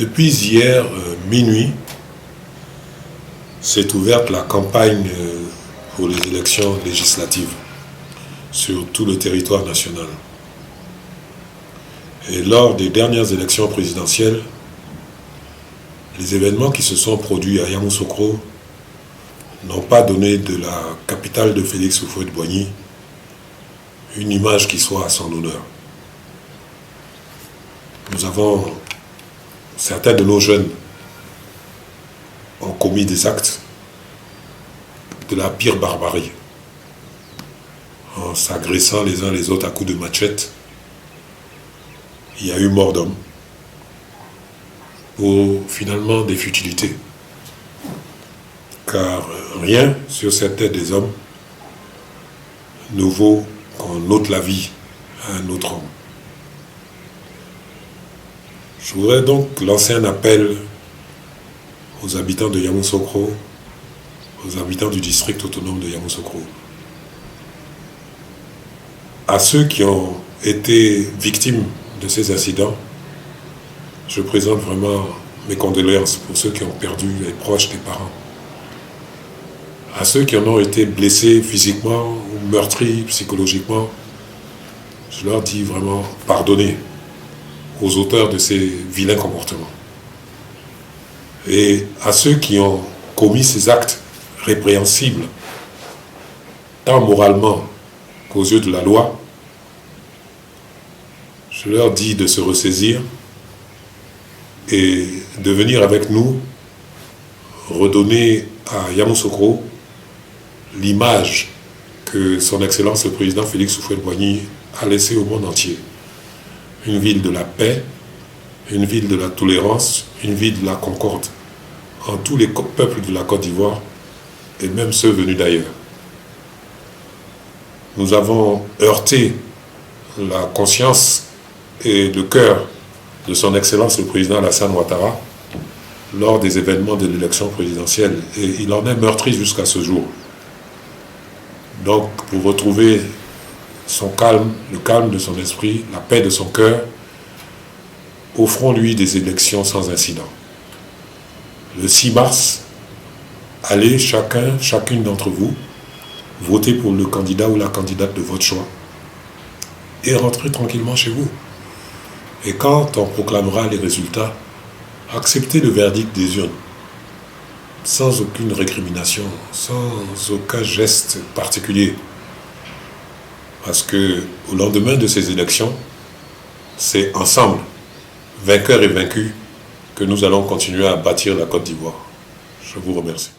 Depuis hier minuit, s'est ouverte la campagne pour les élections législatives sur tout le territoire national. Et lors des dernières élections présidentielles, les événements qui se sont produits à Yamoussoukro n'ont pas donné de la capitale de Félix Houphouët-Boigny une image qui soit à son honneur. Nous avons, certains de nos jeunes ont commis des actes de la pire barbarie, en s'agressant les uns les autres à coups de machette. Il y a eu mort d'homme pour finalement des futilités, car rien sur cette tête des hommes ne vaut qu'on ôte la vie à un autre homme. Je voudrais donc lancer un appel aux habitants de Yamoussoukro, aux habitants du district autonome de Yamoussoukro, à ceux qui ont été victimes de ces incidents. Je présente vraiment mes condoléances pour ceux qui ont perdu les proches des parents. À ceux qui en ont été blessés physiquement ou meurtris psychologiquement, je leur dis vraiment pardonnez aux auteurs de ces vilains comportements. Et à ceux qui ont commis ces actes répréhensibles, tant moralement qu'aux yeux de la loi, je leur dis de se ressaisir et de venir avec nous redonner à Yamoussoukro l'image que son Excellence le Président Félix Houphouët-Boigny a laissée au monde entier. Une ville de la paix, une ville de la tolérance, une ville de la concorde en tous les peuples de la Côte d'Ivoire et même ceux venus d'ailleurs. Nous avons heurté la conscience et le cœur de son Excellence le Président Alassane Ouattara lors des événements de l'élection présidentielle, et il en est meurtri jusqu'à ce jour. Donc, pour retrouver son calme, le calme de son esprit, la paix de son cœur, offrons-lui des élections sans incident. Le 6 mars, allez chacune d'entre vous, voter pour le candidat ou la candidate de votre choix et rentrez tranquillement chez vous. Et quand on proclamera les résultats, acceptez le verdict des urnes, sans aucune récrimination, sans aucun geste particulier. Parce que au lendemain de ces élections, c'est ensemble, vainqueurs et vaincus, que nous allons continuer à bâtir la Côte d'Ivoire. Je vous remercie.